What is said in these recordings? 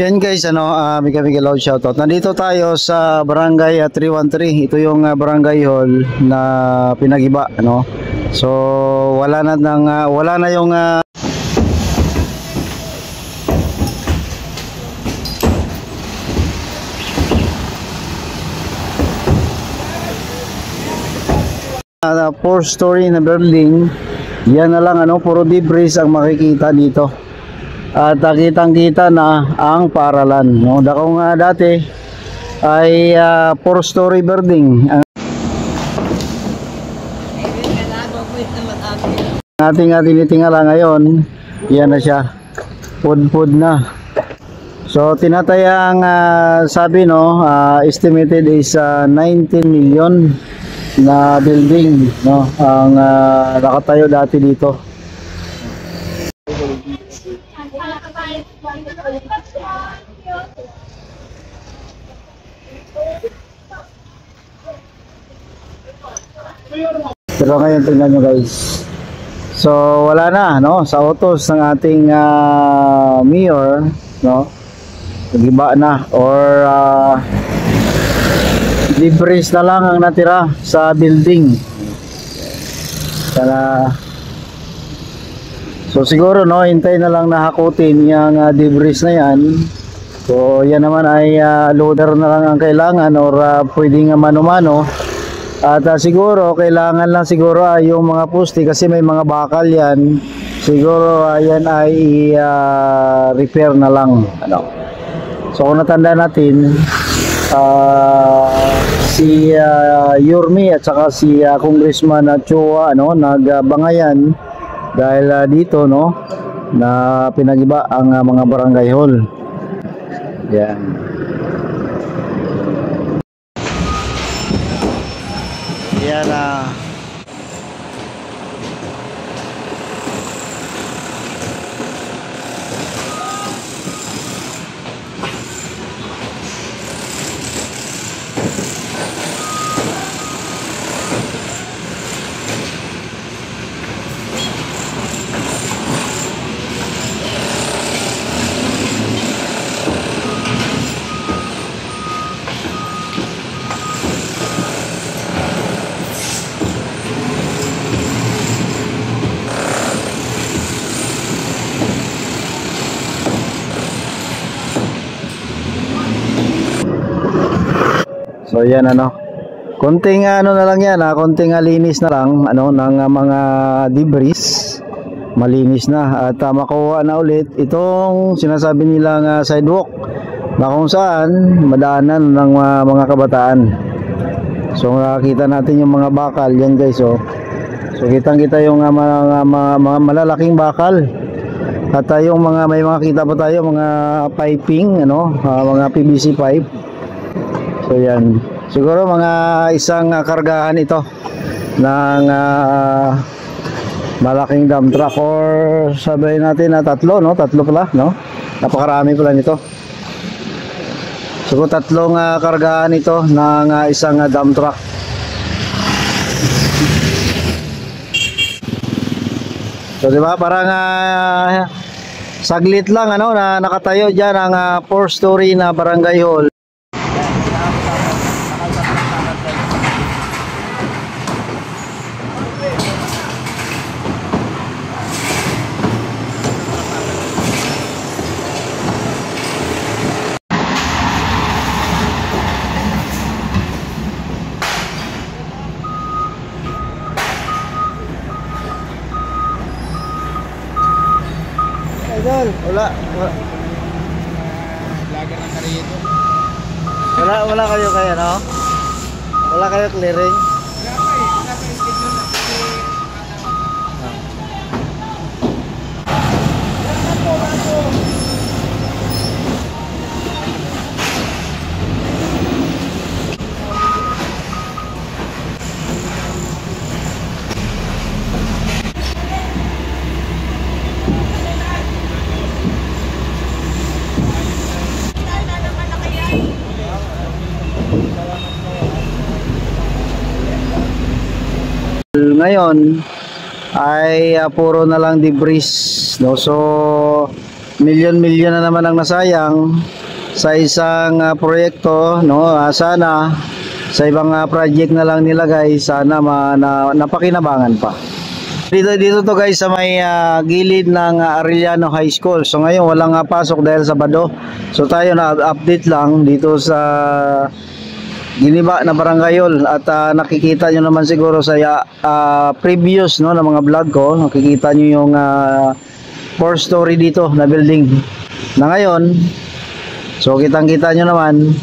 Yan guys, Mika Loud shoutout. Nandito tayo sa Barangay 313. Ito yung barangay hall na pinagiba, ano. So wala na yung four-story na building. Yan na lang, puro debris ang makikita dito. At kitang-kita na ang paaralan, no? Dako nga dati ay 4-story building. Ang ating tinitingala ngayon, yan na siya. Pud-pud na. So tinatayang sabi, no, estimated is 19 million na building, no, ang nakatayo dati dito. Pero ngayon tingnan nyo guys, so wala na, no, sa utos ng ating mayor, no, nagiba na or debris na lang ang natira sa building. So siguro, no, hintay na lang nahakutin yung debris na yan. So yan naman ay loader na lang ang kailangan or pwedeng mano-mano. At siguro kailangan lang siguro yung mga poste kasi may mga bakal yan. Siguro yan ay repair na lang, ano. So kung natanda natin, si Yorme at saka si Congressman Chua, ano, nagbangayan dahil dito, no, na pinagiba ang mga barangay hall. Yan. Yan so yan, konting na lang yan, konting linis na lang, ng mga debris, malinis na at makuha na ulit itong sinasabi nilang sidewalk na kung saan madaanan ng mga kabataan. So nakita natin yung mga bakal yan guys, so kitang-kita yung mga malalaking bakal at yung may mga kita pa tayo mga piping, mga PVC pipe. So yan, siguro mga isang kargahan ito ng malaking dump truck or sabihin natin na tatlo pala, no? Napakarami pala nito. Siguro tatlong kargahan ito ng isang dump truck. So diba, parang saglit lang, na nakatayo dyan ang 4-story na barangay hall. Wala kayo wala kayo clearing. Ngayon ay puro na lang debris, no? So milyon-milyon na naman ang nasayang sa isang proyekto, no? Sana sa ibang project na lang nilagay, sana napakinabangan pa. Dito to guys sa may gilid ng Arellano High School. So ngayon walang pasok dahil Sabado. So tayo na update lang dito sa Giniba na Barangayol at nakikita nyo naman siguro sa previous, no, na mga vlog ko, nakikita nyo yung 4-story dito na building na ngayon. So kitang-kita nyo naman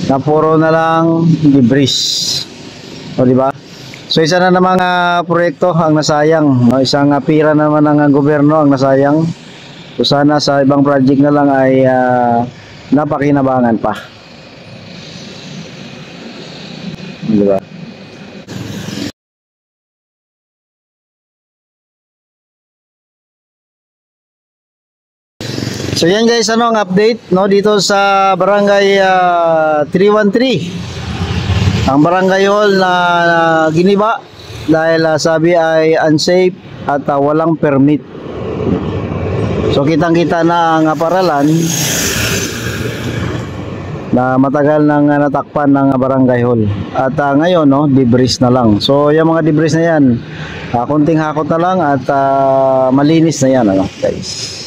na puro na lang debris. O di ba? So isa na namang proyekto ang nasayang, no? Isang pira naman ng gobyerno ang nasayang. So sana sa ibang project na lang ay napakinabangan pa. Di ba? So yan guys, ano ang update, no, dito sa Barangay 313. Ang barangay hall na Giniba dahil sabi ay unsafe at walang permit. So kitang-kita na ang paralan na matagal nang natakpan ng barangay hall. At ngayon, no, debris na lang. So yung mga debris na yan, konting hakot na lang at malinis na yan, ano, guys.